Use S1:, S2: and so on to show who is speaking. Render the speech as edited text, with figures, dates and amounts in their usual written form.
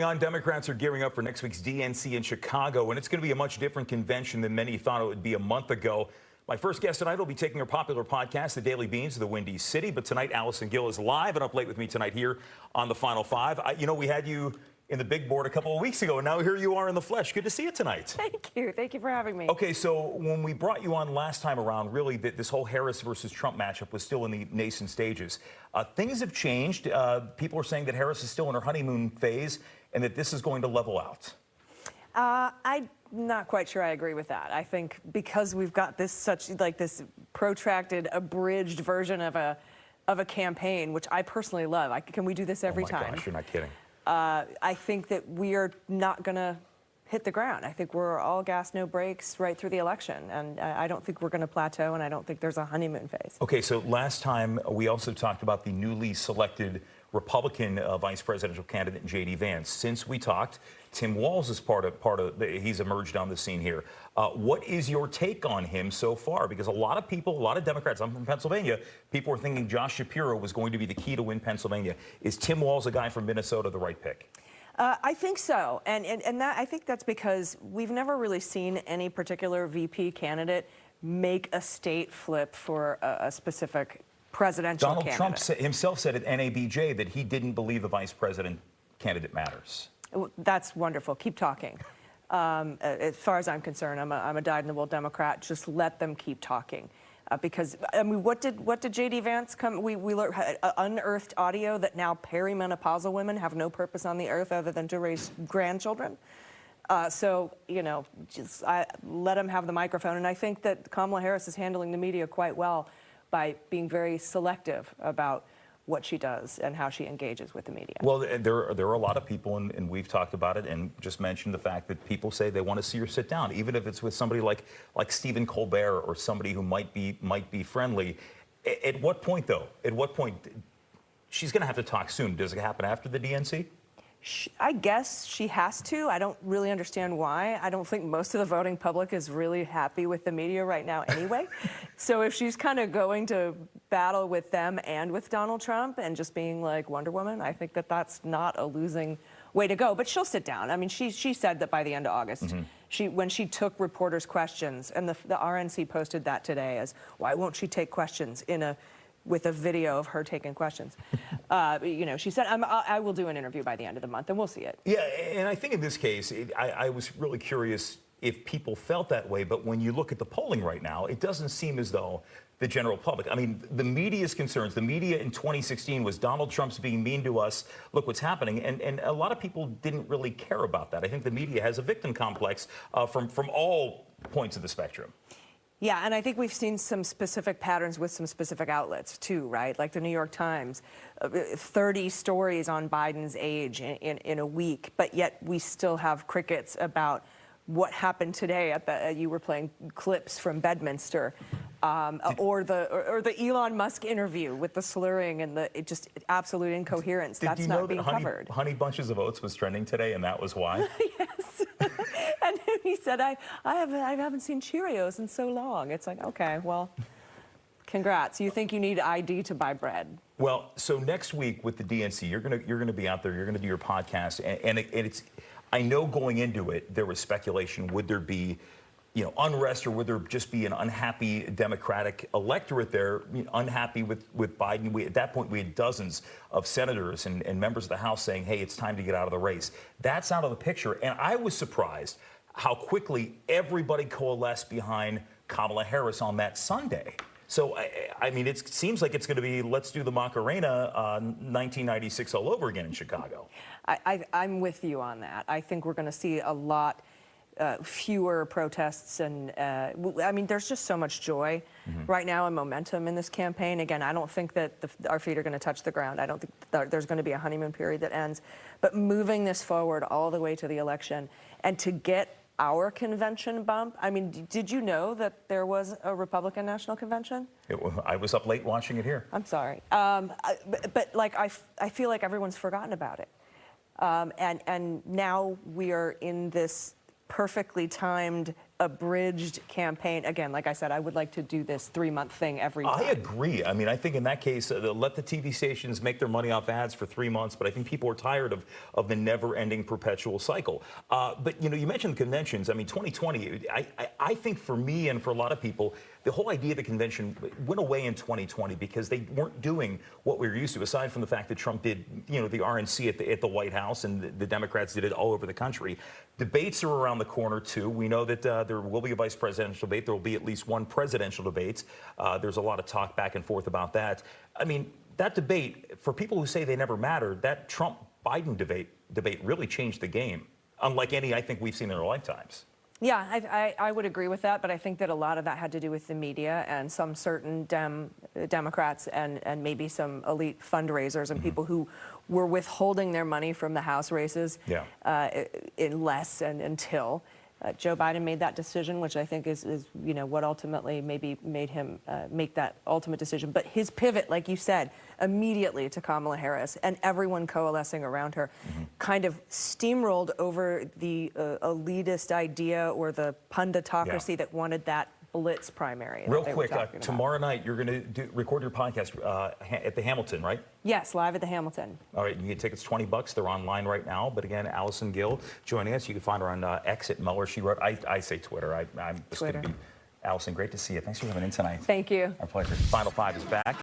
S1: On Democrats are gearing up for next week's DNC in Chicago, and it's going to be a much different convention than many thought it would be a month ago. My first guest tonight will be taking her popular podcast, The Daily Beans of the Windy City. But tonight, Allison Gill is live and up late with me tonight here on the Final Five. We had you in the big board a couple of weeks ago, and now here you are in the flesh. Good to see you tonight.
S2: Thank you. Thank you for having me.
S1: Okay, so when we brought you on last time around, really, this whole Harris versus Trump matchup was still in the nascent stages. Things have changed. People are saying that Harris is still in her honeymoon phase and that this is going to level out.
S2: I'm not quite sure I agree with that. I think because we've got this this protracted, abridged version of a campaign, which I personally love. Can we do this every time?
S1: Oh my gosh, you're not kidding.
S2: I think that we are not going to hit the ground. I think we're all gas, no brakes right through the election. And I don't think we're going to plateau, and I don't think there's a honeymoon phase.
S1: Okay, so last time we also talked about the newly selected Republican vice presidential candidate, J.D. Vance. Since we talked, Tim Walz is he's emerged on the scene here. What is your take on him so far? Because a lot of people, a lot of Democrats, I'm from Pennsylvania, people are thinking Josh Shapiro was going to be the key to win Pennsylvania. Is Tim Walz, a guy from Minnesota, the right pick?
S2: I think so, and I think that's because we've never really seen any particular VP candidate make a state flip for a specific presidential candidate.
S1: Donald Trump himself said at NABJ that he didn't believe the vice president candidate matters.
S2: That's wonderful. Keep talking. As far as I'm concerned, I'm a dyed-in-the-wool Democrat. Just let them keep talking. Because, I mean, what did J.D. Vance come? We learned unearthed audio that now perimenopausal women have no purpose on the earth other than to raise grandchildren. So, just let him have the microphone. And I think that Kamala Harris is handling the media quite well by being very selective about what she does and how she engages with the media.
S1: Well, there are a lot of people, and we've talked about it, and just mentioned the fact that people say they want to see her sit down, even if it's with somebody like Stephen Colbert or somebody who might be friendly. At what point, though? At what point? She's going to have to talk soon. Does it happen after the DNC?
S2: I guess she has to. I don't really understand why. I don't think most of the voting public is really happy with the media right now anyway. So if she's kind of going to battle with them and with Donald Trump and just being like Wonder Woman, I think that that's not a losing way to go. But she'll sit down. I mean, she said that by the end of August, when she took reporters' questions, and the RNC posted that today as, why won't she take questions with a video of her taking questions. She said, I will do an interview by the end of the month, and we'll see it.
S1: Yeah, and I think in this case, I was really curious if people felt that way, but when you look at the polling right now, it doesn't seem as though the general public, I mean, the media's concerns, the media in 2016 was Donald Trump's being mean to us, look what's happening, and a lot of people didn't really care about that. I think the media has a victim complex from all points of the spectrum.
S2: Yeah, and I think we've seen some specific patterns with some specific outlets, too, right? Like the New York Times, 30 stories on Biden's age in a week, but yet we still have crickets about what happened today at you were playing clips from Bedminster, or the Elon Musk interview with the slurring and the just absolute incoherence. That's not being covered.
S1: Honey Bunches of Oats was trending today, and that was why?
S2: Yes. And he said, I haven't seen Cheerios in so long. It's like, okay, well, congrats. You think you need ID to buy bread.
S1: Well, so next week with the DNC, you're gonna be out there. You're gonna do your podcast, and it's. I know going into it, there was speculation. Would there be, unrest, or would there just be an unhappy Democratic electorate there, unhappy with Biden? At that point, we had dozens of senators and members of the House saying, hey, it's time to get out of the race. That's out of the picture. And I was surprised how quickly everybody coalesced behind Kamala Harris on that Sunday. So, I mean, it seems like it's going to be, let's do the Macarena 1996 all over again in Chicago.
S2: I'm with you on that. I think we're going to see a lot fewer protests. And, I mean, there's just so much joy right now and momentum in this campaign. Again, I don't think that our feet are going to touch the ground. I don't think there's going to be a honeymoon period that ends. But moving this forward all the way to the election and to get our convention bump. I mean, did you know that there was a Republican National Convention?
S1: I was up late watching it here.
S2: I'm sorry. But like, I feel like everyone's forgotten about it. And now we are in this perfectly timed abridged campaign. Again, like I said, I would like to do this 3-month thing every time.
S1: I agree. I mean, I think in that case, let the TV stations make their money off ads for 3 months, but I think people are tired of the never-ending perpetual cycle. But, you know, you mentioned the conventions. I mean, 2020, I think for me and for a lot of people, the whole idea of the convention went away in 2020 because they weren't doing what we were used to, aside from the fact that Trump did, you know, the RNC at the White House and the Democrats did it all over the country. Debates are around the corner, too. We know that there will be a vice presidential debate. There will be at least one presidential debate. There's a lot of talk back and forth about that. I mean, that debate, for people who say they never mattered, that Trump-Biden debate really changed the game, unlike any I think we've seen in our lifetimes.
S2: Yeah, I would agree with that, but I think that a lot of that had to do with the media and some certain Democrats and maybe some elite fundraisers and people who were withholding their money from the House races unless and until Joe Biden made that decision, which I think is you know, what ultimately maybe made him make that ultimate decision. But his pivot, like you said, immediately to Kamala Harris and everyone coalescing around her kind of steamrolled over the elitist idea or the punditocracy that wanted that blitz primary.
S1: Real quick, tomorrow night you're going to record your podcast at the Hamilton, right?
S2: Yes, live at the Hamilton.
S1: All right, you get tickets $20. They're online right now. But again, Allison Gill joining us. You can find her on X at Mueller. She wrote, I say Twitter. I'm just going to be Allison. Great to see you. Thanks for coming in tonight.
S2: Thank you.
S1: Our pleasure. Final Five is back.